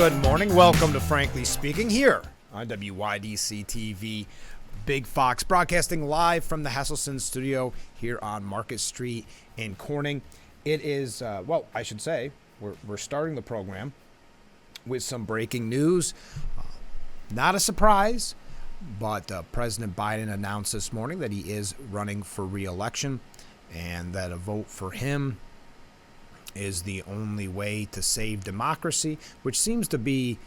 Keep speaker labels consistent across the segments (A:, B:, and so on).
A: Good morning. Welcome to Frankly Speaking here on WYDC TV. Big Fox broadcasting live from the Hesselson studio here on Market Street in Corning. It is, I should say, we're starting the program with some breaking news. Not a surprise, but President Biden announced this morning that he is running for re-election and that a vote for him is the only way to save democracy, which seems to be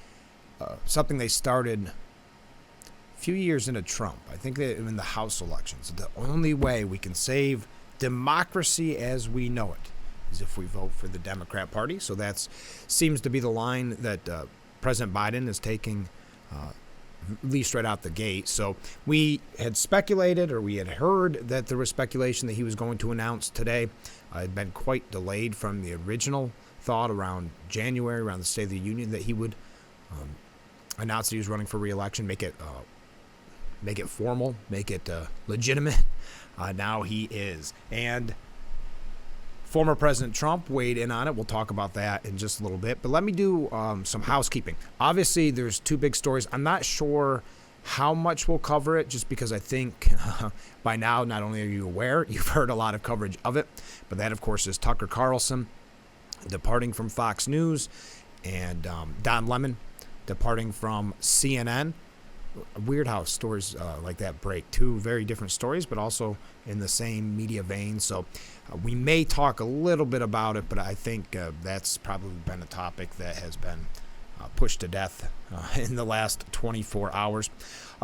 A: something they started a few years into Trump. I think that in the House elections, the only way we can save democracy as we know it is if we vote for the Democrat Party. So that seems to be the line that President Biden is taking at least right out the gate. So we had speculated, or we had heard that there was speculation that he was going to announce today. It had been quite delayed from the original thought around January, around the State of the Union, that he would announce that he was running for re-election, make it formal, make it legitimate. Now he is. And former President Trump weighed in on it. We'll talk about that in just a little bit. But let me do some housekeeping. Obviously, there's two big stories. I'm not sure how much we'll cover it, just because I think by now, not only are you aware, you've heard a lot of coverage of it, but that, of course, is Tucker Carlson departing from Fox News and Don Lemon departing from CNN. Weird how stories like that break. Two very different stories, but also in the same media vein. So we may talk a little bit about it, but I think that's probably been a topic that has been pushed to death in the last 24 hours.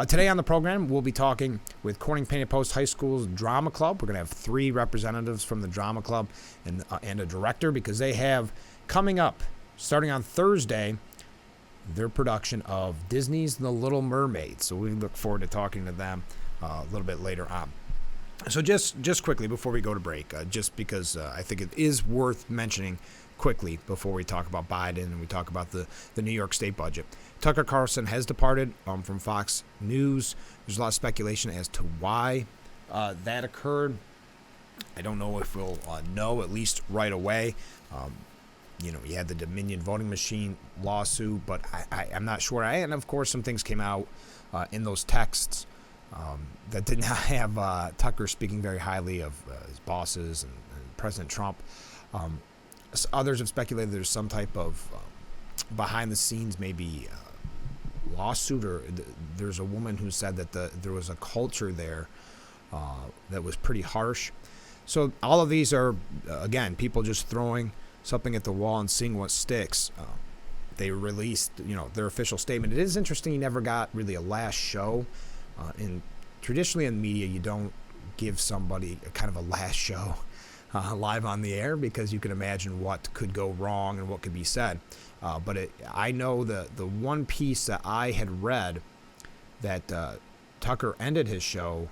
A: Today on the program, we'll be talking with Corning Painted Post High School's Drama Club. We're going to have 3 representatives from the Drama Club and a director, because they have coming up, starting on Thursday, their production of Disney's The Little Mermaid. So we look forward to talking to them a little bit later on. So just quickly before we go to break, just because I think it is worth mentioning quickly before we talk about Biden and we talk about the New York State budget. Tucker Carlson has departed from Fox News. There's a lot of speculation as to why that occurred. I don't know if we'll know at least right away. He had the Dominion voting machine lawsuit, but I'm not sure. And of course, some things came out in those texts that did not have Tucker speaking very highly of his bosses and President Trump. Others have speculated there's some type of behind the scenes maybe lawsuit, or there's a woman who said that there was a culture there that was pretty harsh. So all of these are, again, people just throwing something at the wall and seeing what sticks. They released, their official statement. It is interesting, he never got really a last show. Traditionally in media, you don't give somebody a kind of a last show live on the air, because you can imagine what could go wrong and what could be said. But I know the one piece that I had read that Tucker ended his show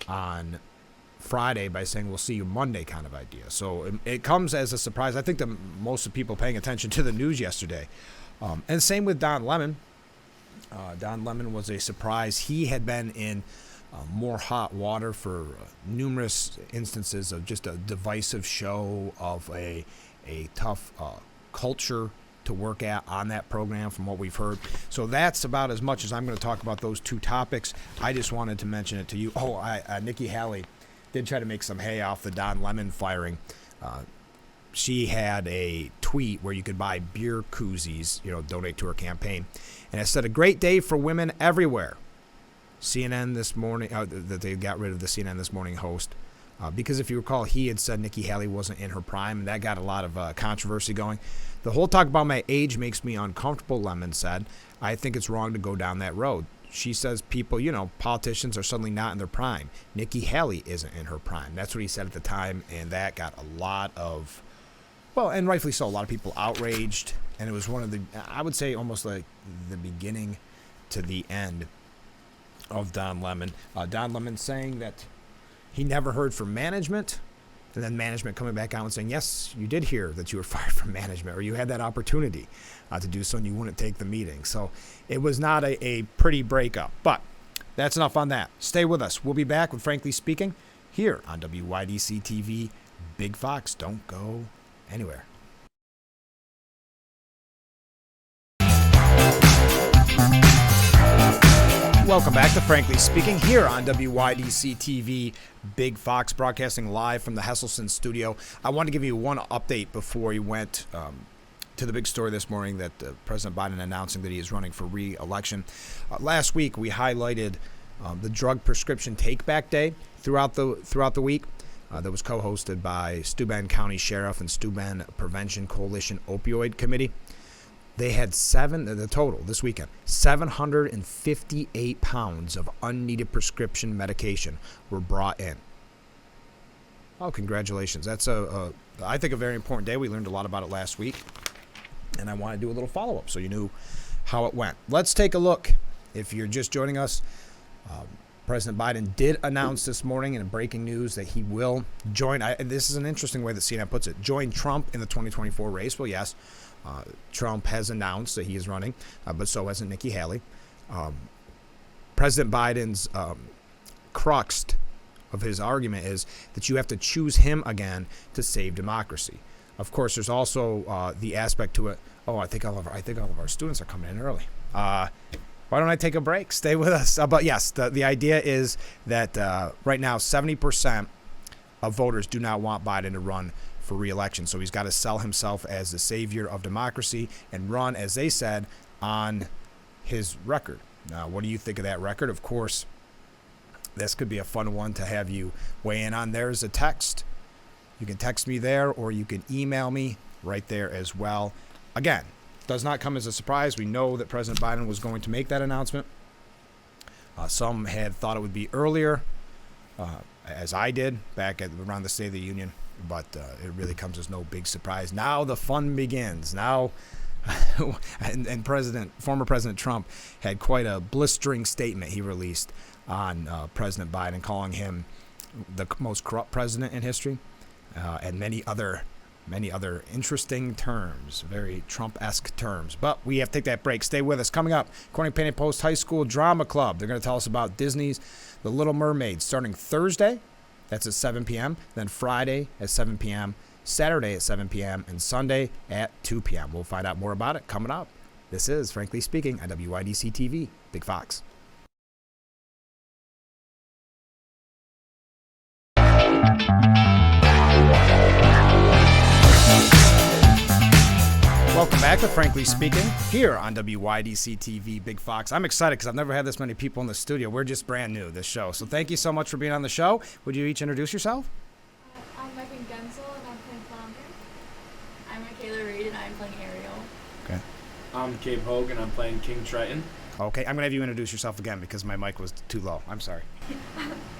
A: on Friday by saying, "We'll see you Monday," kind of idea. So it comes as a surprise. I think that most of the people paying attention to the news yesterday. And same with Don Lemon. Don Lemon was a surprise. He had been in more hot water for numerous instances of just a divisive show, of a tough culture to work at on that program, from what we've heard. So that's about as much as I'm going to talk about those two topics. I just wanted to mention it to you. Nikki Haley did try to make some hay off the Don Lemon firing. She had a tweet where you could buy beer koozies, donate to her campaign. And it said, "A great day for women everywhere." CNN this morning, that they got rid of the CNN This Morning host. Because if you recall, he had said Nikki Haley wasn't in her prime, and that got a lot of controversy going. "The whole talk about my age makes me uncomfortable," Lemon said. "I think it's wrong to go down that road." She says people, politicians are suddenly not in their prime. Nikki Haley isn't in her prime. That's what he said at the time, and that got a lot of, and rightfully so, a lot of people outraged. And it was one of the, I would say, almost like the beginning to the end of Don Lemon. Don Lemon saying that he never heard from management, and then management coming back out and saying, "Yes, you did hear that you were fired from management, or you had that opportunity to do so and you wouldn't take the meeting." So it was not a pretty breakup. But that's enough on that. Stay with us. We'll be back with Frankly Speaking here on WYDC TV. Big Fox. Don't go anywhere. Welcome back to Frankly Speaking here on WYDC TV, Big Fox, broadcasting live from the Hesselson studio. I want to give you one update before we went to the big story this morning that President Biden announcing that he is running for re-election. Last week we highlighted the Drug Prescription Take-Back Day throughout the week. That was co-hosted by Steuben County Sheriff and Steuben Prevention Coalition Opioid Committee. They had the total this weekend, 758 pounds of unneeded prescription medication were brought in. Oh, congratulations. That's I think a very important day. We learned a lot about it last week, and I want to do a little follow-up so you knew how it went. Let's take a look. If you're just joining us, President Biden did announce this morning in breaking news that he will join. This is an interesting way that CNN puts it. Join Trump in the 2024 race. Well, yes, Trump has announced that he is running, but so hasn't Nikki Haley. President Biden's crux of his argument is that you have to choose him again to save democracy. Of course, there's also the aspect to it. Oh, I think all of our students are coming in early. Why don't I take a break? Stay with us. But yes, the idea is that right now 70% of voters do not want Biden to run for re-election. So he's got to sell himself as the savior of democracy and run, as they said, on his record. Now, what do you think of that record? Of course, this could be a fun one to have you weigh in on. There's a text. You can text me there, or you can email me right there as well. Again, does not come as a surprise. We know that President Biden was going to make that announcement. Some had thought it would be earlier, as I did back around the State of the Union, but it really comes as no big surprise. Now the fun begins. Now, and former President Trump had quite a blistering statement he released on President Biden, calling him the most corrupt president in history, and many other interesting terms, very Trump-esque terms. But we have to take that break. Stay with us. Coming up, Corning Painted Post High School Drama Club. They're going to tell us about Disney's The Little Mermaid starting Thursday. That's at 7 p.m. Then Friday at 7 p.m., Saturday at 7 p.m., and Sunday at 2 p.m. We'll find out more about it coming up. This is Frankly Speaking on WYDC TV, Big Fox. Welcome back to Frankly Speaking here on WYDC TV, Big Fox. I'm excited because I've never had this many people in the studio. We're just brand new, this show. So thank you so much for being on the show. Would you each introduce yourself?
B: I'm Megan Gensel, and I'm playing Flounder. I'm Michaela Reed, and I'm playing Ariel.
A: Okay.
C: I'm Gabe Hogue, and I'm playing King Triton.
A: Okay, I'm going to have you introduce yourself again because my mic was too low. I'm sorry.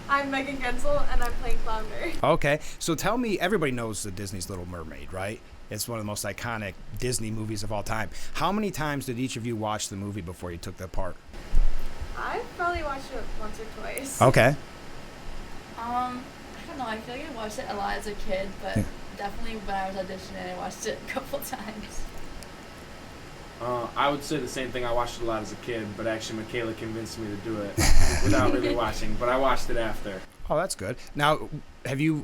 B: I'm Megan Gensel, and I'm playing Flounder.
A: Okay, so tell me, everybody knows the Disney's Little Mermaid, right? It's one of the most iconic Disney movies of all time. How many times did each of you watch the movie before you took the part?
B: I've probably watched it once or twice.
A: Okay.
B: I don't know. I feel like I watched it a lot as a kid, but definitely when I was auditioning, I watched it a couple times.
C: I would say the same thing. I watched it a lot as a kid, but actually Michaela convinced me to do it without really watching. But I watched it after.
A: Oh, that's good. Now, have you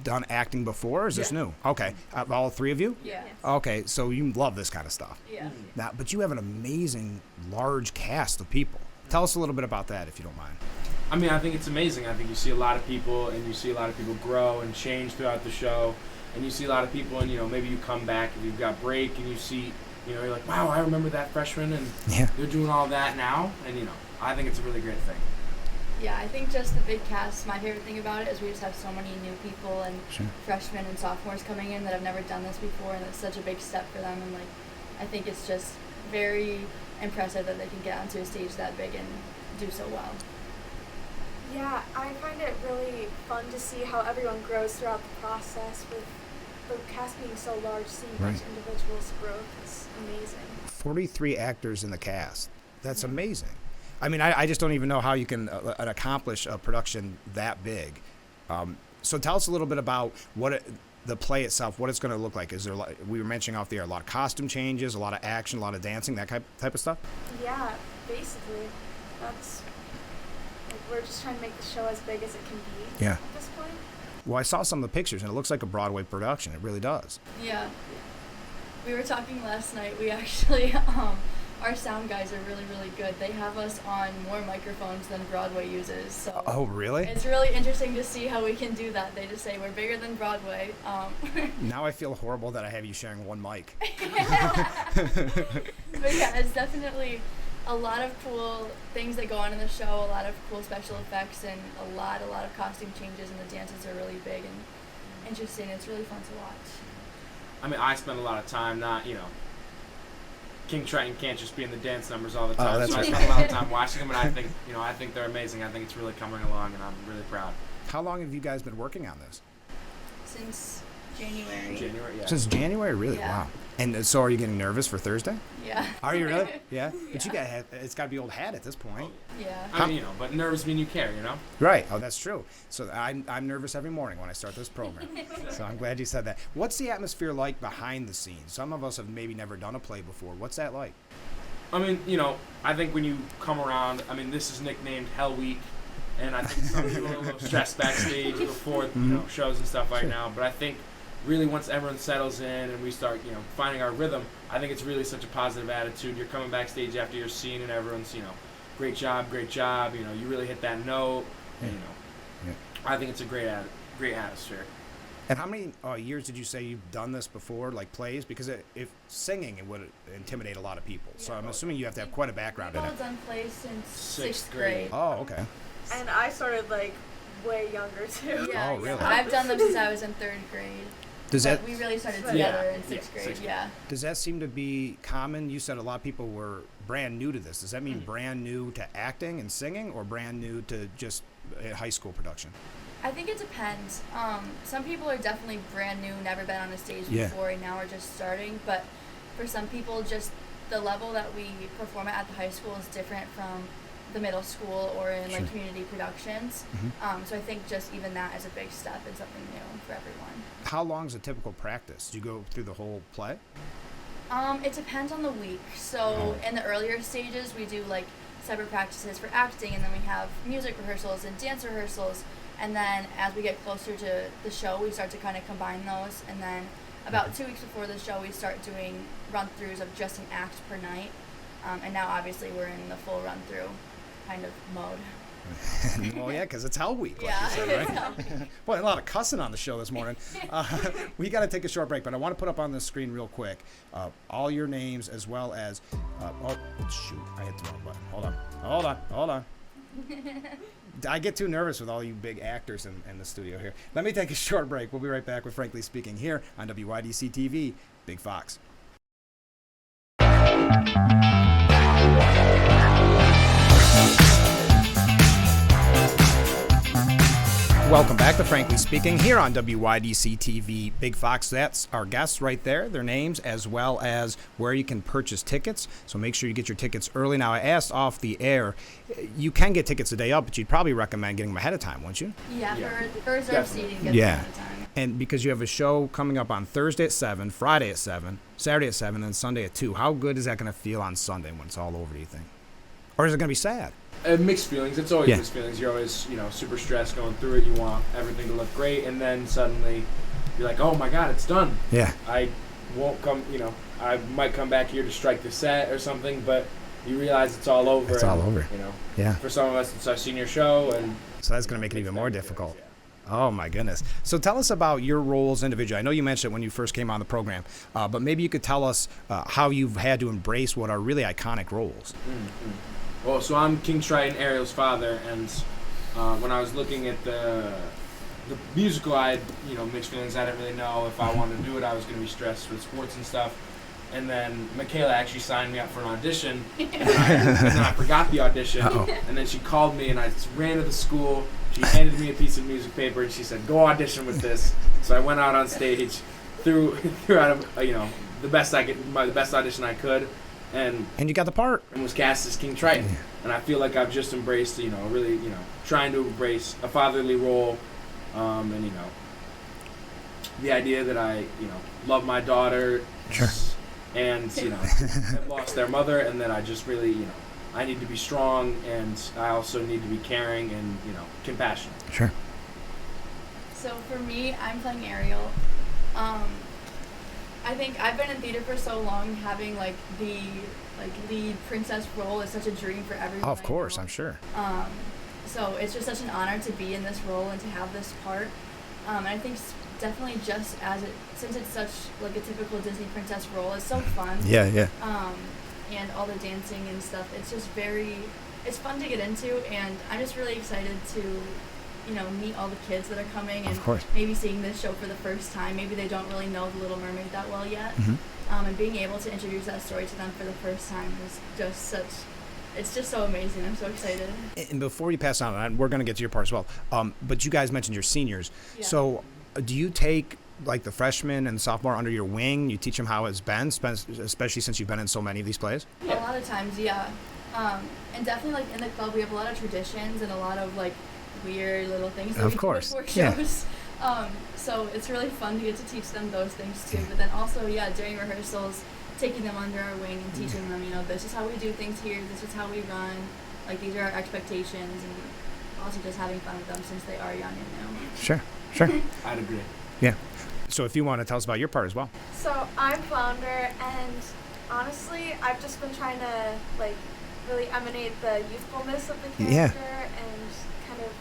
A: done acting before, or is this new? Okay. All three of you?
B: Yeah.
A: Okay, so you love this kind of stuff.
B: Yeah.
A: Now, but you have an amazing, large cast of people. Tell us a little bit about that, if you don't mind.
C: I mean, I think it's amazing. I think you see a lot of people, and you see a lot of people grow and change throughout the show. And you see a lot of people, and, maybe you come back and you've got break, and you see, you're like, wow, I remember that freshman, and they're doing all that now. And, I think it's a really great thing.
B: Yeah, I think just the big cast, my favorite thing about it is we just have so many new people and freshmen and sophomores coming in that have never done this before, and it's such a big step for them. And, I think it's just very impressive that they can get onto a stage that big and do so well.
D: Yeah, I find it really fun to see how everyone grows throughout the process with the cast being so large, seeing each individual's growth is amazing.
A: 43 actors in the cast. That's amazing. I mean, I just don't even know how you can accomplish a production that big. So tell us a little bit about the play itself, what it's going to look like. Is there, we were mentioning off the air, a lot of costume changes, a lot of action, a lot of dancing, that type of stuff?
D: Yeah, basically. That's, we're just trying to make the show as big as it can be at this point.
A: Well, I saw some of the pictures, and it looks like a Broadway production. It really does.
B: Yeah. We were talking last night. We actually our sound guys are really, really good. They have us on more microphones than Broadway uses. So
A: Oh, really?
B: it's really interesting to see how we can do that. They just say we're bigger than Broadway.
A: Now I feel horrible that I have you sharing one mic.
B: But yeah, it's definitely a lot of cool things that go on in the show, a lot of cool special effects, and a lot of costume changes, and the dances are really big and interesting. It's really fun to watch.
C: I mean, I spend a lot of time not, King Triton can't just be in the dance numbers all the time.
A: that's
C: so
A: right.
C: I spend a lot of time watching them, and I think they're amazing. I think it's really coming along, and I'm really proud.
A: How long have you guys been working on this?
B: Since January.
C: January, yeah.
A: Since January, really?
B: Yeah.
A: Wow. And so are you getting nervous for Thursday?
B: Yeah.
A: Are you really? Yeah. But it's got to be old hat at this point.
B: Yeah.
C: I mean, but nerves mean you care,
A: Right. Oh, that's true. So I'm nervous every morning when I start this program. So I'm glad you said that. What's the atmosphere like behind the scenes? Some of us have maybe never done a play before. What's that like?
C: I mean, I think when you come around, I mean, this is nicknamed Hell Week, and I think some people are a little stressed backstage before, shows and stuff right now. But I think really once everyone settles in and we start, finding our rhythm, I think it's really such a positive attitude. You're coming backstage after your scene and everyone's, great job, you really hit that note. And, I think it's a great atmosphere.
A: And how many years did you say you've done this before, like plays? Because if singing, it would intimidate a lot of people. So I'm assuming you have to have quite a background in
B: We've
A: it.
B: all done plays since
C: Sixth
B: 6th
C: grade.
B: grade.
A: Oh, okay.
D: And I started like way younger too.
B: Yeah,
A: Oh, really?
B: I've done them since I was in 3rd grade.
A: Does
B: But
A: that
B: we really started
D: Yeah.
B: together in
C: Yeah,
B: 6th grade.
C: sixth grade.
B: Yeah.
A: does that seem to be common? You said a lot of people were brand new to this. Does that mean brand new to acting and singing, or brand new to just high school production?
B: I think it depends. Some people are definitely brand new, never been on a stage
A: Yeah.
B: before, and now are just starting. But for some people, just the level that we perform at the high school is different from the middle school or in
A: Sure.
B: like community productions.
A: Mhm.
B: So I think just even that is a big step and something new for everyone.
A: How long is a typical practice? Do you go through the whole play?
B: It depends on the week. So in the earlier stages, we do like separate practices for acting, and then we have music rehearsals and dance rehearsals. And then as we get closer to the show, we start to kind of combine those. And then about 2 weeks before the show, we start doing run-throughs of just an act per night. And now obviously we're in the full run-through kind of mode.
A: Well, yeah, because it's Hell Week, like
B: Yeah.
A: you said, right? Boy, a lot of cussing on the show this morning. We got to take a short break, but I want to put up on the screen real quick all your names as well as. Oh, shoot. I hit the wrong button. Hold on. I get too nervous with all you big actors in the studio here. Let me take a short break. We'll be right back with Frankly Speaking here on WYDC TV, Big Fox. Welcome back to Frankly Speaking here on WYDC TV Big Fox. That's our guests right there, their names, as well as where you can purchase tickets. So make sure you get your tickets early. Now, I asked off the air, you can get tickets a day up, but you'd probably recommend getting them ahead of time, wouldn't you?
B: Yeah,
C: Yeah.
B: for reserve
C: Definitely.
B: seating, get
A: Yeah.
B: them at a time.
A: And because you have a show coming up on Thursday at 7, Friday at 7, Saturday at 7, and Sunday at 2, how good is that going to feel on Sunday when it's all over, do you think? Or is it going to be sad?
C: Mixed feelings. It's always
A: Yeah.
C: mixed feelings. You're always, super stressed going through it. You want everything to look great, and then suddenly you're like, oh my God, it's done.
A: Yeah.
C: I won't come, I might come back here to strike the set or something, but you realize it's all over.
A: It's all over. Yeah.
C: For some of us, it's our senior show, and
A: So that's going to make it even more difficult. Oh, my goodness. So tell us about your roles individually. I know you mentioned it when you first came on the program, but maybe you could tell us how you've had to embrace what are really iconic roles.
C: Well, so I'm King Triton, Ariel's father, and when I was looking at the musical, I had, mixed feelings. I didn't really know if I wanted to do it. I was going to be stressed with sports and stuff. And then Michaela actually signed me up for an audition, and then I forgot the audition.
A: Uh-oh.
C: And then she called me, and I ran to the school. She handed me a piece of music paper, and she said, "Go audition with this." So I went out on stage, threw out the best I could, the best audition I could, and
A: you got the part.
C: was cast as King Triton.
A: Yeah.
C: And I feel like I've just embraced, really, trying to embrace a fatherly role, and the idea that I, love my daughter.
A: Sure.
C: And, have lost their mother, and that I just really, I need to be strong, and I also need to be caring and, compassionate.
A: Sure.
B: So for me, I'm playing Ariel. I think I've been in theater for so long, having like the lead princess role is such a dream for everyone.
A: Oh, of
B: I
A: course,
B: know.
A: I'm sure.
B: So it's just such an honor to be in this role and to have this part. And I think definitely just since it's such like a typical Disney princess role, it's so fun.
A: Yeah.
B: And all the dancing and stuff, it's just it's fun to get into, and I'm just really excited to, meet all the kids that are coming and
A: Of course.
B: maybe seeing this show for the first time. Maybe they don't really know The Little Mermaid that well yet. And being able to introduce that story to them for the first time is just it's just so amazing. I'm so excited.
A: And before you pass on, and we're going to get to your part as well, but you guys mentioned your seniors.
B: Yeah.
A: So do you take like the freshmen and sophomore under your wing? You teach them how it's been, especially since you've been in so many of these plays?
B: A lot of times, yeah. And definitely, like, in the club, we have a lot of traditions and a lot of, like, weird little things that
A: Of
B: we
A: course,
B: do before
A: yeah.
B: shows. So it's really fun to get to teach them those things, too. But then also, yeah, during rehearsals, taking them under our wing and teaching them, this is how we do things here, this is how we run, like, these are our expectations, and also just having fun with them since they are young and new.
A: Sure.
C: I'd agree.
A: Yeah. So if you want to tell us about your part as well.
D: So I'm Flounder, and honestly, I've just been trying to like really emanate the youthfulness of the character
A: Yeah.
D: and kind of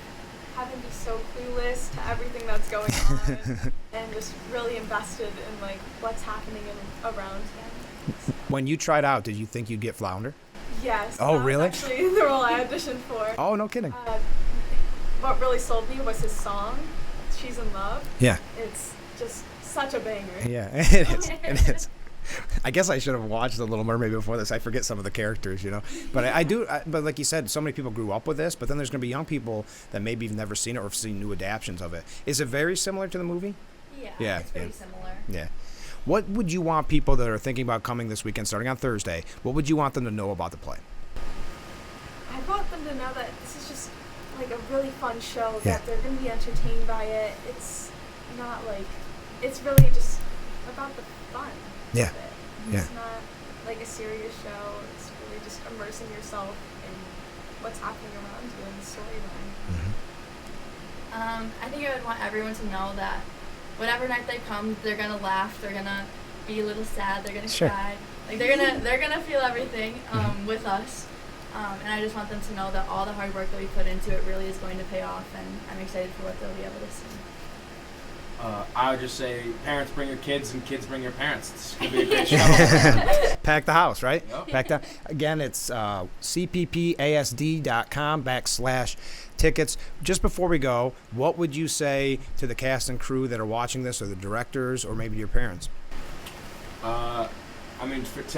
D: have him be so clueless to everything that's going on, and just really invested in like what's happening around him.
A: When you tried out, did you think you'd get Flounder?
D: Yes.
A: Oh,
D: that
A: really?
D: was actually the role I auditioned for.
A: Oh, no kidding.
D: What really sold me was his song, "She's in Love."
A: Yeah.
D: It's just such a banger.
A: Yeah, it is. I guess I should have watched The Little Mermaid before this. I forget some of the characters, But I do. But like you said, so many people grew up with this. But then there's going to be young people that maybe have never seen it or have seen new adaptions of it. Is it very similar to the movie? Yeah,
B: It's pretty
A: yeah.
B: similar.
A: Yeah. What would you want people that are thinking about coming this weekend, starting on Thursday, what would you want them to know about the play?
D: I want them to know that this is just like a really fun show,
A: Yeah.
D: that they're going to be entertained by it. It's not like, it's really just about the fun
A: Yeah.
D: of it.
A: Yeah.
D: It's not like a serious show. It's really just immersing yourself in what's happening around you in the storyline.
B: I think I would want everyone to know that whatever night they come, they're gonna laugh, they're gonna be a little sad, they're gonna
A: Sure.
B: cry, like they're gonna feel everything with us. And I just want them to know that all the hard work that we put into it really is going to pay off, and I'm excited for what they'll be able to see.
C: I would just say, parents bring your kids and kids bring your parents. It's going to be a great show.
A: Pack the house, right?
C: Yep.
A: Pack the. Again, it's cppasd.com/tickets. Just before we go, what would you say to the cast and crew that are watching this, or the directors, or maybe your parents?
C: To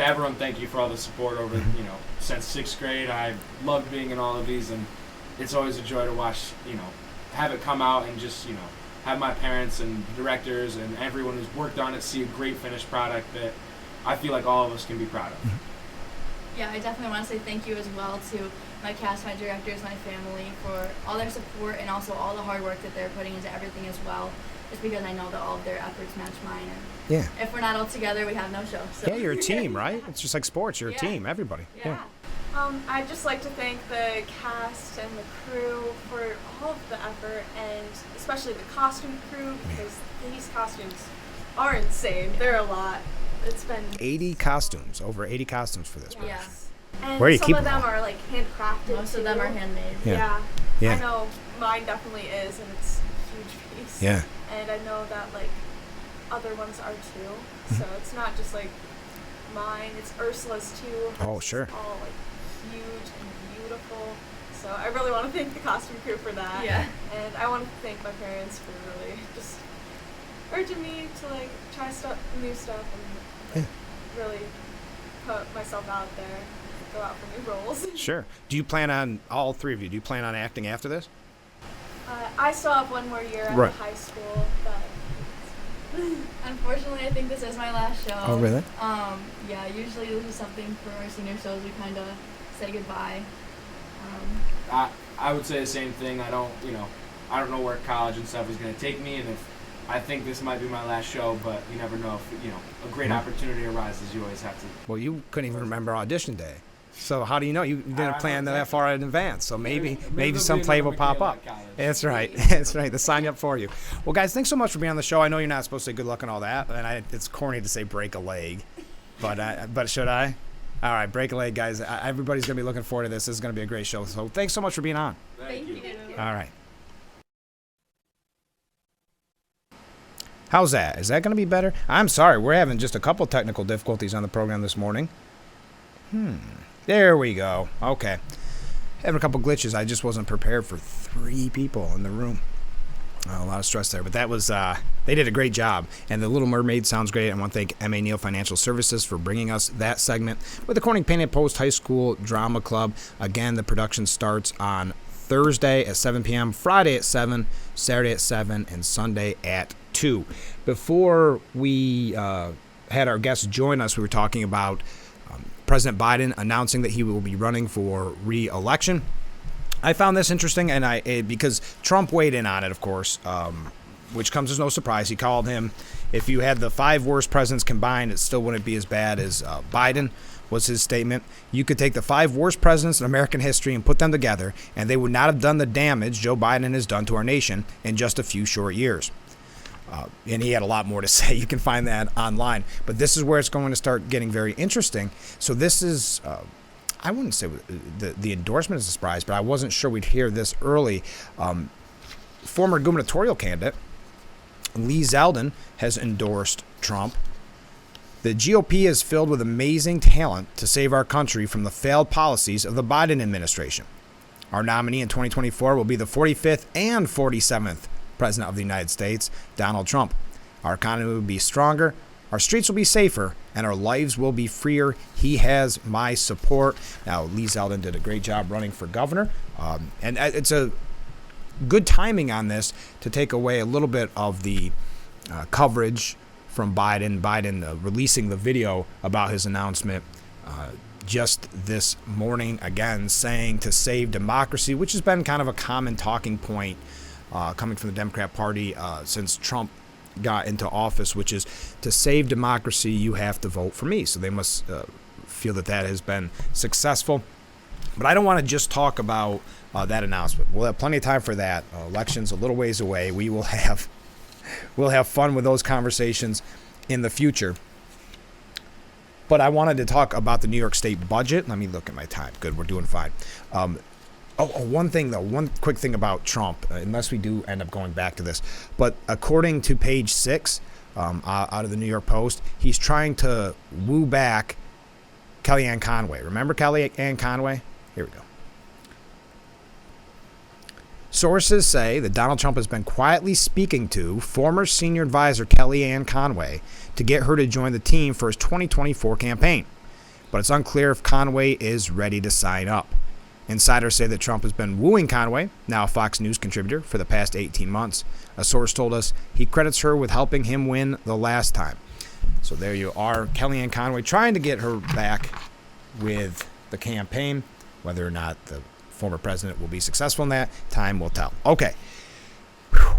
C: everyone, thank you for all the support over, since 6th grade. I loved being in all of these, and it's always a joy to watch, have it come out and just, have my parents and directors and everyone who's worked on it see a great finished product that I feel like all of us can be proud of.
B: Yeah, I definitely want to say thank you as well to my cast, my directors, my family for all their support and also all the hard work that they're putting into everything as well. Just because I know that all of their efforts match mine, and
A: Yeah.
B: if we're not all together, we have no show. So.
A: Yeah, you're a team, right? It's just like sports. You're a
B: Yeah.
A: team. Everybody.
B: Yeah.
D: I'd just like to thank the cast and the crew for all of the effort, and especially the costume crew, because these costumes are insane. They're a lot. It's been
A: 80 costumes. Over 80 costumes for this.
B: Yeah.
D: And
A: Where do you
D: some
A: keep
D: of
A: them
D: them
A: all?
D: are like handcrafted.
B: Most of them
D: too.
B: are handmade.
A: Yeah.
D: Yeah.
A: Yeah.
D: I know mine definitely is, and it's a huge piece.
A: Yeah.
D: And I know that like other ones are too. So it's not just like mine. It's Ursula's too.
A: Oh,
D: Hers is
A: sure.
D: all like huge and beautiful. So I really want to thank the costume crew for that.
B: Yeah.
D: And I want to thank my parents for really just urging me to like try new stuff and like, really put myself out there, go out for new roles.
A: Sure. Do you plan on, all three of you, do you plan on acting after this?
D: I still have one more year at
A: Right.
D: the high school, but
B: Unfortunately, I think this is my last show.
A: Oh, really?
B: Yeah, usually this is something for our senior shows we kind of say goodbye.
C: I would say the same thing. I don't know where college and stuff is going to take me, and if I think this might be my last show, but you never know if, a great opportunity arises, you always have to.
A: Well, you couldn't even remember audition day. So how do you know? You didn't plan that far in advance. So maybe
C: there'll
A: some
C: be
A: play
C: another
A: will pop
C: Michaela
A: up.
C: at college.
A: That's right. That's right. They sign you up for you. Well, guys, thanks so much for being on the show. I know you're not supposed to say good luck and all that, and it's corny to say break a leg, but should I? All right, break a leg, guys. Everybody's gonna be looking forward to this. This is gonna be a great show. So thanks so much for being on.
C: Thank you.
A: All right. How's that? Is that going to be better? I'm sorry. We're having just a couple technical difficulties on the program this morning. There we go. Okay. Having a couple glitches. I just wasn't prepared for 3 people in the room. A lot of stress there. But that was, they did a great job. And The Little Mermaid sounds great. I want to thank M.A. Neal Financial Services for bringing us that segment with the Corning Painted Post High School Drama Club. Again, the production starts on Thursday at 7 p.m., Friday at 7, Saturday at 7, and Sunday at 2. Before we had our guests join us, we were talking about President Biden announcing that he will be running for re-election. I found this interesting, and because Trump weighed in on it, of course, which comes as no surprise. He called him, if you had the 5 worst presidents combined, it still wouldn't be as bad as Biden, was his statement. You could take the 5 worst presidents in American history and put them together, and they would not have done the damage Joe Biden has done to our nation in just a few short years. And he had a lot more to say. You can find that online. But this is where it's going to start getting very interesting. So this is, I wouldn't say the endorsement is a surprise, but I wasn't sure we'd hear this early. Former gubernatorial candidate Lee Zeldin has endorsed Trump. The GOP is filled with amazing talent to save our country from the failed policies of the Biden administration. Our nominee in 2024 will be the 45th and 47th President of the United States, Donald Trump. Our economy will be stronger, our streets will be safer, and our lives will be freer. He has my support. Now, Lee Zeldin did a great job running for governor, and it's a good timing on this to take away a little bit of the coverage from Biden. Biden releasing the video about his announcement just this morning, again, saying to save democracy, which has been kind of a common talking point coming from the Democrat Party since Trump got into office, which is to save democracy, you have to vote for me. So they must feel that has been successful. But I don't want to just talk about that announcement. We'll have plenty of time for that. Election's a little ways away. We'll have fun with those conversations in the future. But I wanted to talk about the New York State budget. Let me look at my time. Good, we're doing fine. One thing, though, one quick thing about Trump, unless we do end up going back to this, but according to page 6 out of the New York Post, he's trying to woo back Kellyanne Conway. Remember Kellyanne Conway? Here we go. Sources say that Donald Trump has been quietly speaking to former senior advisor Kellyanne Conway to get her to join the team for his 2024 campaign. But it's unclear if Conway is ready to sign up. Insiders say that Trump has been wooing Conway, now a Fox News contributor, for the past 18 months. A source told us he credits her with helping him win the last time. So there you are, Kellyanne Conway trying to get her back with the campaign. Whether or not the former president will be successful in that, time will tell. Okay. Whew.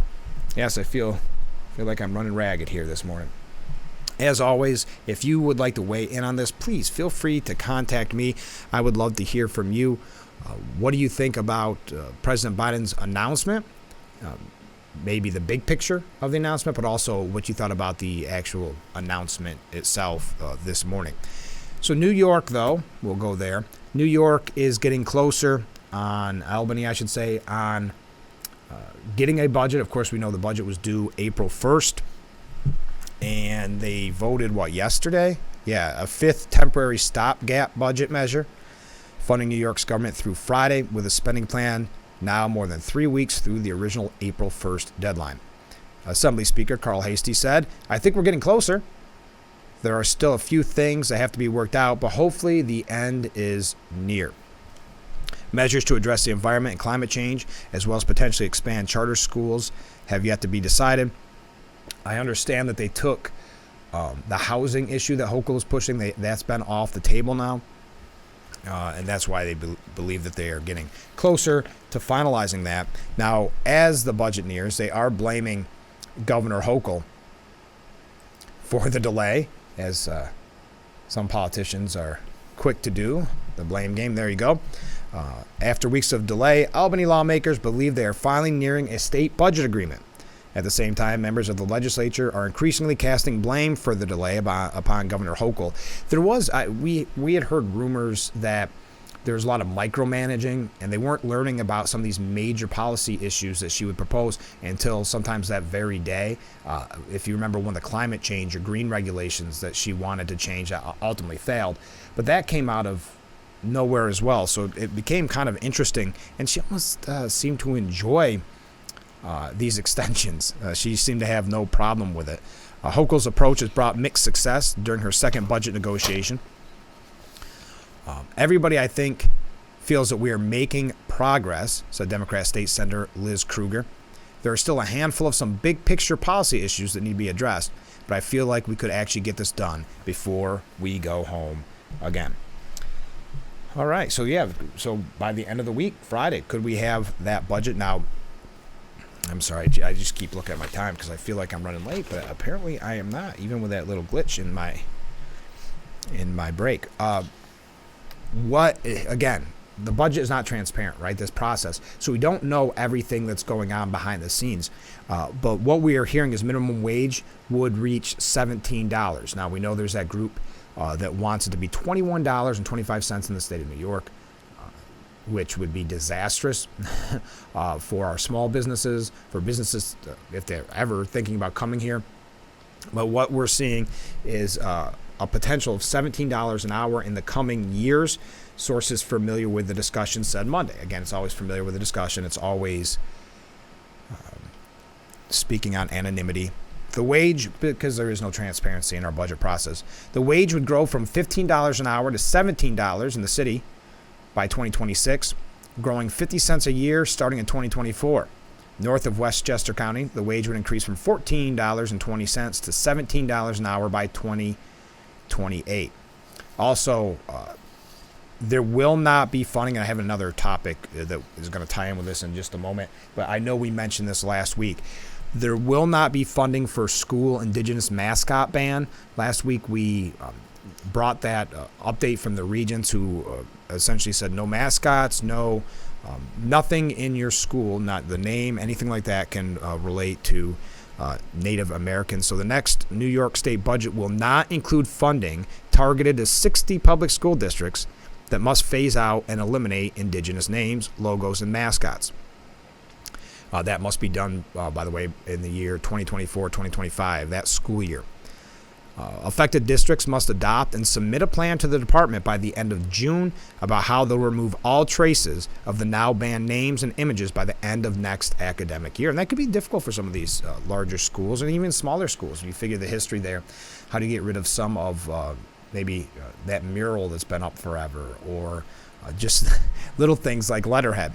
A: Yes, I feel like I'm running ragged here this morning. As always, if you would like to weigh in on this, please feel free to contact me. I would love to hear from you. What do you think about President Biden's announcement? Maybe the big picture of the announcement, but also what you thought about the actual announcement itself this morning. So New York, though, we'll go there. New York is getting closer on Albany, I should say, on getting a budget. Of course, we know the budget was due April 1st. And they voted, yesterday? Yeah, a 5th temporary stopgap budget measure, funding New York's government through Friday with a spending plan now more than 3 weeks through the original April 1st deadline. Assembly Speaker Carl Hastie said, "I think we're getting closer. There are still a few things that have to be worked out, but hopefully the end is near." Measures to address the environment and climate change, as well as potentially expand charter schools, have yet to be decided. I understand that they took the housing issue that Hochul is pushing. That's been off the table now. And that's why they believe that they are getting closer to finalizing that. Now, as the budget nears, they are blaming Governor Hochul for the delay, as some politicians are quick to do. the blame game. There you go. After weeks of delay, Albany lawmakers believe they are finally nearing a state budget agreement. At the same time, members of the legislature are increasingly casting blame for the delay upon Governor Hochul. There was, we had heard rumors that there's a lot of micromanaging, and they weren't learning about some of these major policy issues that she would propose until sometimes that very day. If you remember, one of the climate change or green regulations that she wanted to change ultimately failed. But that came out of nowhere as well. So it became kind of interesting, and she almost seemed to enjoy these extensions. She seemed to have no problem with it. Hochul's approach has brought mixed success during her second budget negotiation. Everybody, I think, feels that we are making progress, said Democrat State Senator Liz Krueger. There are still a handful of some big picture policy issues that need to be addressed, but I feel like we could actually get this done before we go home again. All right, so by the end of the week, Friday, could we have that budget? Now, I'm sorry, I just keep looking at my time because I feel like I'm running late, but apparently I am not, even with that little glitch in my break. Again, the budget is not transparent, right? This process. So we don't know everything that's going on behind the scenes. But what we are hearing is minimum wage would reach $17. Now, we know there's that group that wants it to be $21.25 in the state of New York, which would be disastrous for our small businesses, for businesses if they're ever thinking about coming here. But what we're seeing is a potential of $17 an hour in the coming years. Sources familiar with the discussion said Monday. Again, it's always familiar with the discussion. It's always speaking on anonymity. The wage, because there is no transparency in our budget process, the wage would grow from $15 an hour to $17 in the city by 2026, growing 50 cents a year starting in 2024. North of Westchester County, the wage would increase from $14.20 to $17 an hour by 2028. Also, there will not be funding. I have another topic that is going to tie in with this in just a moment, but I know we mentioned this last week. There will not be funding for school indigenous mascot ban. Last week we brought that update from the regents who essentially said no mascots, nothing in your school, not the name, anything like that can relate to Native Americans. So the next New York State budget will not include funding targeted to 60 public school districts that must phase out and eliminate indigenous names, logos, and mascots. That must be done, by the way, in the year 2024-2025, that school year. Affected districts must adopt and submit a plan to the department by the end of June about how they'll remove all traces of the now banned names and images by the end of next academic year. And that could be difficult for some of these larger schools and even smaller schools. When you figure the history there, how do you get rid of some of maybe that mural that's been up forever, or just little things like letterhead.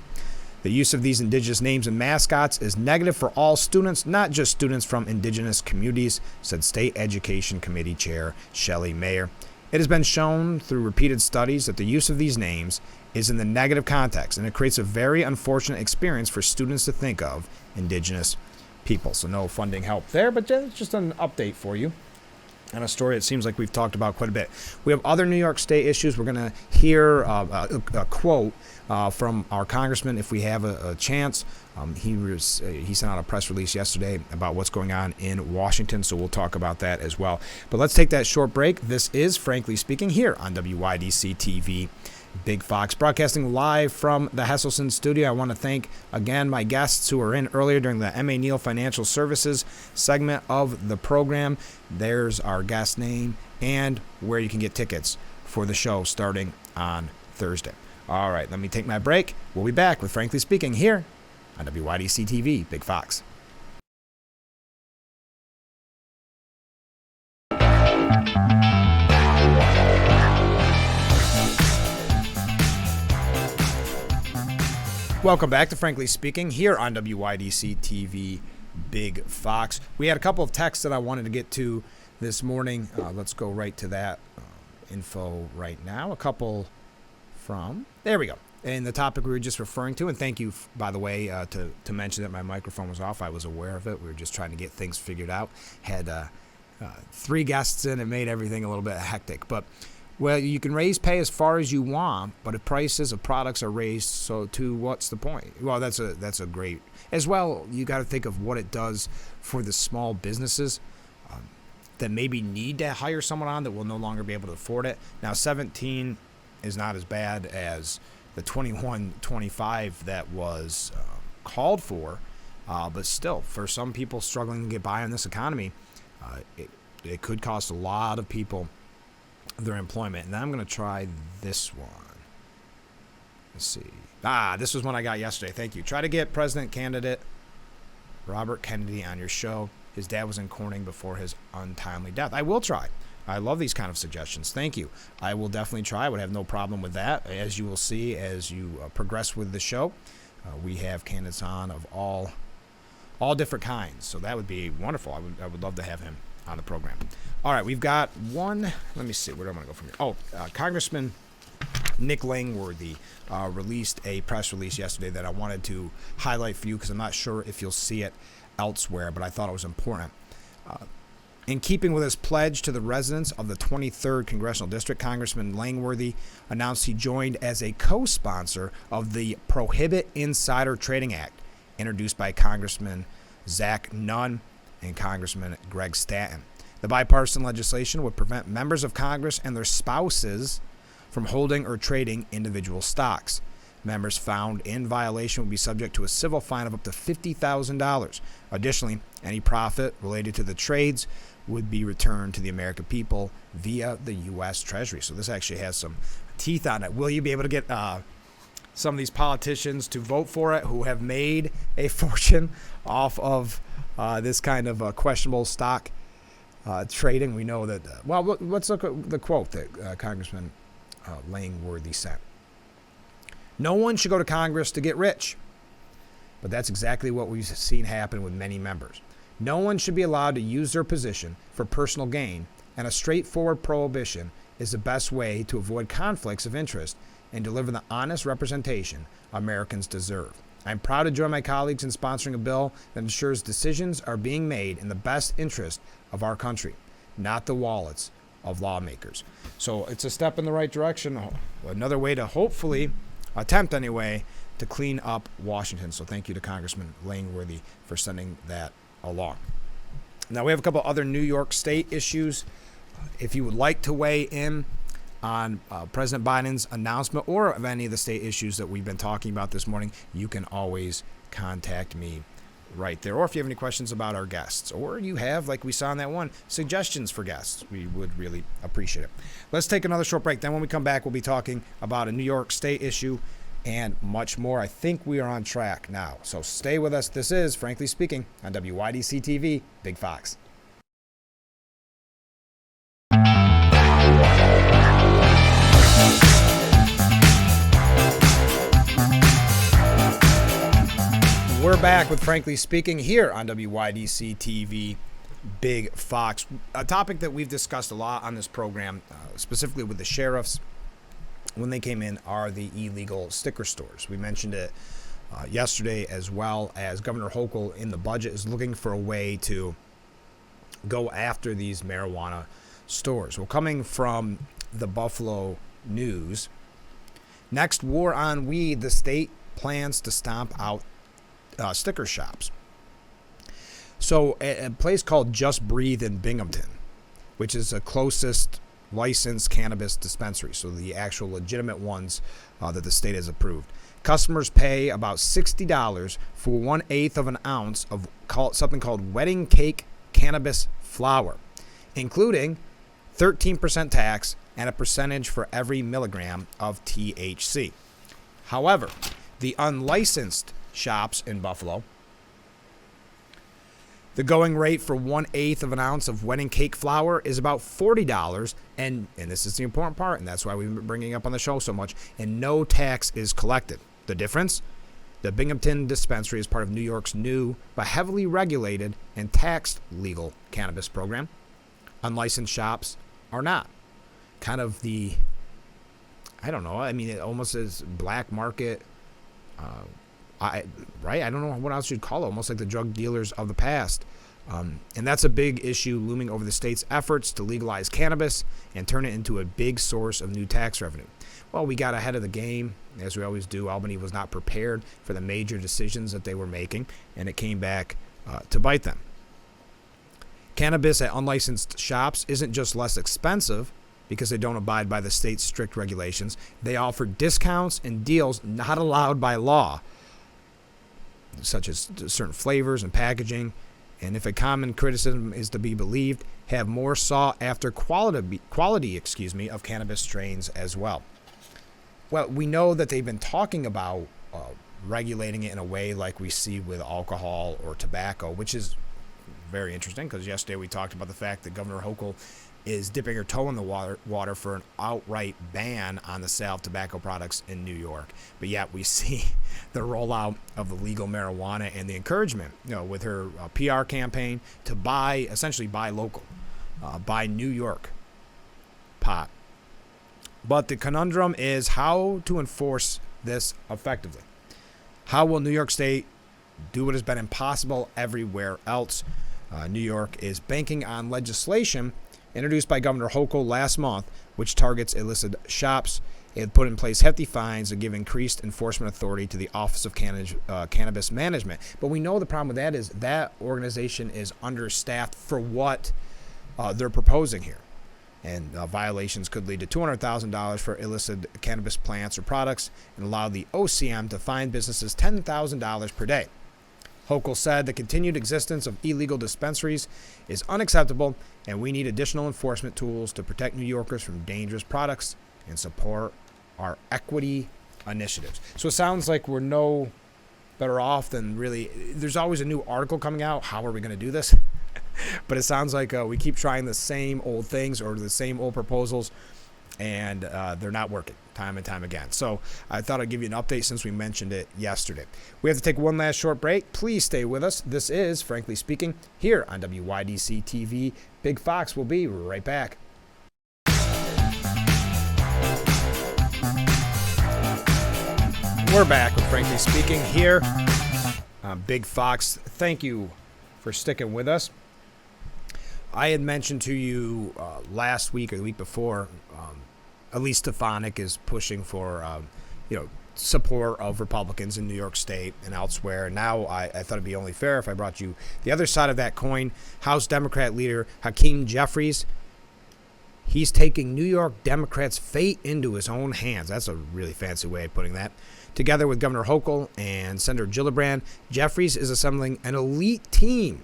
A: The use of these indigenous names and mascots is negative for all students, not just students from indigenous communities, said State Education Committee Chair Shelley Mayer. It has been shown through repeated studies that the use of these names is in the negative context, and it creates a very unfortunate experience for students to think of indigenous people. So no funding help there, but just an update for you. And a story it seems like we've talked about quite a bit. We have other New York State issues. We're going to hear a quote from our congressman if we have a chance. He sent out a press release yesterday about what's going on in Washington, so we'll talk about that as well. But let's take that short break. This is Frankly Speaking here on WYDC TV. Big Fox, broadcasting live from the Hesselson studio. I want to thank again my guests who were in earlier during the M.A. Neal Financial Services segment of the program. There's our guest name and where you can get tickets for the show starting on Thursday. All right, let me take my break. We'll be back with Frankly Speaking here on WYDC TV, Big Fox. Welcome back to Frankly Speaking here on WYDC TV Big Fox. We had a couple of texts that I wanted to get to this morning. Let's go right to that info right now. A couple from, there we go. And the topic we were just referring to, and thank you, by the way, to mention that my microphone was off. I was aware of it. We were just trying to get things figured out. Had 3 guests in. It made everything a little bit hectic. But Well, you can raise pay as far as you want, but if prices of products are raised, so too, what's the point? Well, that's a great. As well, you got to think of what it does for the small businesses that maybe need to hire someone on that will no longer be able to afford it. Now, 17 is not as bad as the 21, 25 that was called for, but still, for some people struggling to get by in this economy, it could cost a lot of people their employment. And then I'm going to try this one. Let's see. This was one I got yesterday. Thank you. Try to get president candidate Robert Kennedy on your show. His dad was in Corning before his untimely death. I will try. I love these kind of suggestions. Thank you. I will definitely try. I would have no problem with that. As you will see as you progress with the show, we have candidates on of all different kinds. So that would be wonderful. I would love to have him on the program. All right, we've got one. Let me see. Where do I want to go from here? Congressman Nick Langworthy released a press release yesterday that I wanted to highlight for you because I'm not sure if you'll see it elsewhere, but I thought it was important. In keeping with his pledge to the residents of the 23rd Congressional District, Congressman Langworthy announced he joined as a co-sponsor of the Prohibit Insider Trading Act, introduced by Congressman Zach Nunn and Congressman Greg Stanton. The bipartisan legislation would prevent members of Congress and their spouses from holding or trading individual stocks. Members found in violation would be subject to a civil fine of up to $50,000. Additionally, any profit related to the trades would be returned to the American people via the U.S. Treasury. So this actually has some teeth on it. Will you be able to get some of these politicians to vote for it who have made a fortune off of this kind of questionable stock trading? We know that, let's look at the quote that Congressman Langworthy sent. No one should go to Congress to get rich. But that's exactly what we've seen happen with many members. No one should be allowed to use their position for personal gain, and a straightforward prohibition is the best way to avoid conflicts of interest and deliver the honest representation Americans deserve. I'm proud to join my colleagues in sponsoring a bill that ensures decisions are being made in the best interest of our country, not the wallets of lawmakers. So it's a step in the right direction. Another way to hopefully attempt anyway to clean up Washington. So thank you to Congressman Langworthy for sending that along. Now we have a couple other New York State issues. If you would like to weigh in on President Biden's announcement or of any of the state issues that we've been talking about this morning, you can always contact me right there. Or if you have any questions about our guests, or you have, like we saw in that one, suggestions for guests, we would really appreciate it. Let's take another short break. Then when we come back, we'll be talking about a New York State issue and much more. I think we are on track now. So stay with us. This is Frankly Speaking on WYDC TV, Big Fox. We're back with Frankly Speaking here on WYDC TV, Big Fox. A topic that we've discussed a lot on this program, specifically with the sheriffs when they came in, are the illegal sticker stores. We mentioned it yesterday, as well as Governor Hochul in the budget is looking for a way to go after these marijuana stores. Well, coming from the Buffalo News, next war on weed, the state plans to stomp out sticker shops. So a place called Just Breathe in Binghamton, which is the closest licensed cannabis dispensary, so the actual legitimate ones that the state has approved. Customers pay about $60 for 1/8 of an ounce of something called wedding cake cannabis flower, including 13% tax and a percentage for every milligram of THC. However, the unlicensed shops in Buffalo, the going rate for 1/8 of an ounce of wedding cake flour is about $40, and this is the important part, and that's why we've been bringing it up on the show so much, and no tax is collected. The difference? The Binghamton dispensary is part of New York's new but heavily regulated and taxed legal cannabis program. Unlicensed shops are not. Kind of the, I don't know, I mean, it almost is black market, right? I don't know what else you'd call it. Almost like the drug dealers of the past And that's a big issue looming over the state's efforts to legalize cannabis and turn it into a big source of new tax revenue. Well, we got ahead of the game, as we always do. Albany was not prepared for the major decisions that they were making, and it came back to bite them. Cannabis at unlicensed shops isn't just less expensive because they don't abide by the state's strict regulations. They offer discounts and deals not allowed by law, such as certain flavors and packaging. And if a common criticism is to be believed, have more sought-after quality of cannabis strains as well. Well, we know that they've been talking about regulating it in a way like we see with alcohol or tobacco, which is very interesting because yesterday we talked about the fact that Governor Hochul is dipping her toe in the water for an outright ban on the sale of tobacco products in New York. But yet we see the rollout of the legal marijuana and the encouragement, with her PR campaign to essentially buy local, buy New York pot. But the conundrum is how to enforce this effectively. How will New York State do what has been impossible everywhere else? New York is banking on legislation introduced by Governor Hochul last month, which targets illicit shops. It had put in place hefty fines and give increased enforcement authority to the Office of Cannabis Management. But we know the problem with that is that organization is understaffed for what they're proposing here. And violations could lead to $200,000 for illicit cannabis plants or products and allow the OCM to fine businesses $10,000 per day. Hochul said the continued existence of illegal dispensaries is unacceptable, and we need additional enforcement tools to protect New Yorkers from dangerous products and support our equity initiatives. So it sounds like we're no better off than really. There's always a new article coming out. How are we going to do this? But it sounds like we keep trying the same old things or the same old proposals, and they're not working time and time again. So I thought I'd give you an update since we mentioned it yesterday. We have to take one last short break. Please stay with us. This is Frankly Speaking here on WYDC TV. Big Fox will be right back. We're back with Frankly Speaking here on Big Fox. Thank you for sticking with us. I had mentioned to you last week or the week before, Elise Stefanik is pushing for, support of Republicans in New York State and elsewhere. Now I thought it'd be only fair if I brought you the other side of that coin. House Democrat leader Hakeem Jeffries, he's taking New York Democrats' fate into his own hands. That's a really fancy way of putting that. Together with Governor Hochul and Senator Gillibrand, Jeffries is assembling an elite team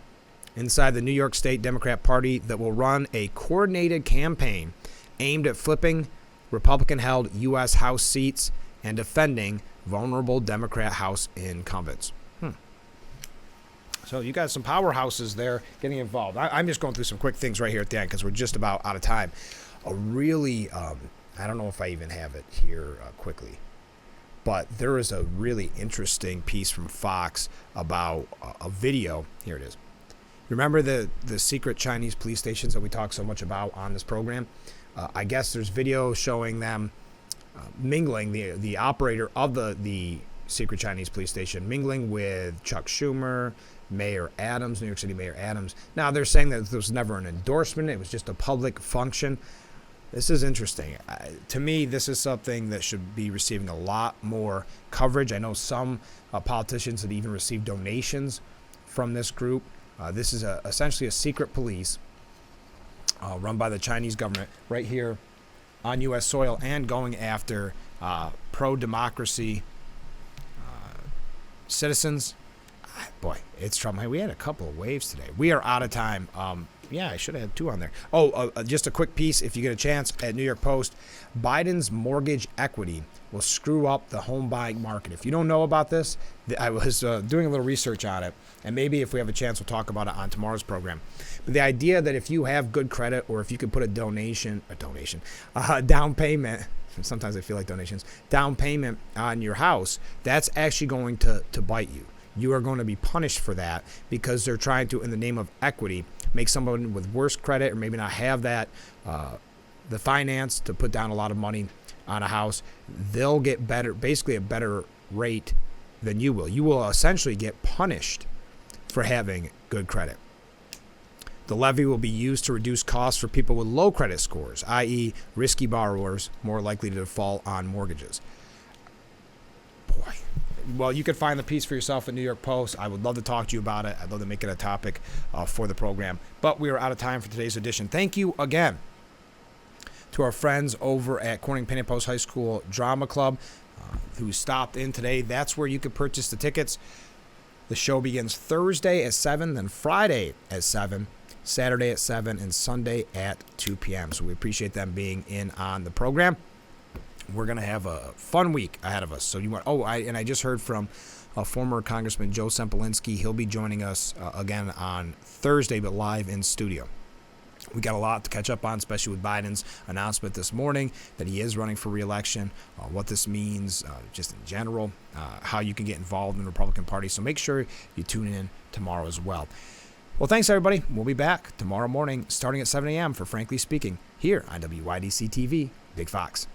A: inside the New York State Democrat Party that will run a coordinated campaign aimed at flipping Republican-held U.S. House seats and defending vulnerable Democrat House incumbents. So you got some powerhouses there getting involved. I'm just going through some quick things right here at the end because we're just about out of time. A really, I don't know if I even have it here quickly, but there is a really interesting piece from Fox about a video. Here it is. Remember the secret Chinese police stations that we talk so much about on this program? I guess there's video showing them mingling, the operator of the secret Chinese police station, mingling with Chuck Schumer, Mayor Adams, New York City Mayor Adams. Now, they're saying that there was never an endorsement. It was just a public function. This is interesting. To me, this is something that should be receiving a lot more coverage. I know some politicians had even received donations from this group. This is essentially a secret police run by the Chinese government right here on U.S. soil and going after pro-democracy citizens. Boy, it's trouble. We had a couple of waves today. We are out of time. Yeah, I should have had two on there. Just a quick piece, if you get a chance, at New York Post. Biden's mortgage equity will screw up the home buying market. If you don't know about this, I was doing a little research on it, and maybe if we have a chance, we'll talk about it on tomorrow's program. But the idea that if you have good credit or if you could put a down payment, sometimes I feel like donations, down payment on your house, that's actually going to bite you. You are going to be punished for that because they're trying to, in the name of equity, make someone with worse credit or maybe not have that, the finance to put down a lot of money on a house. They'll get basically a better rate than you will. You will essentially get punished for having good credit. The levy will be used to reduce costs for people with low credit scores, i.e., risky borrowers more likely to default on mortgages. Boy. Well, you can find the piece for yourself at New York Post. I would love to talk to you about it. I'd love to make it a topic for the program. But we are out of time for today's edition. Thank you again to our friends over at Corning Penny Post High School Drama Club who stopped in today. That's where you can purchase the tickets. The show begins Thursday at 7, then Friday at 7, Saturday at 7, and Sunday at 2 p.m. So we appreciate them being in on the program. We're going to have a fun week ahead of us. So you want? I just heard from former Congressman Joe Sempolinski. He'll be joining us again on Thursday, but live in studio. We got a lot to catch up on, especially with Biden's announcement this morning that he is running for re-election, what this means just in general, how you can get involved in the Republican Party. So make sure you tune in tomorrow as well. Well, thanks, everybody. We'll be back tomorrow morning starting at 7 a.m. for Frankly Speaking here on WYDC TV, Big Fox.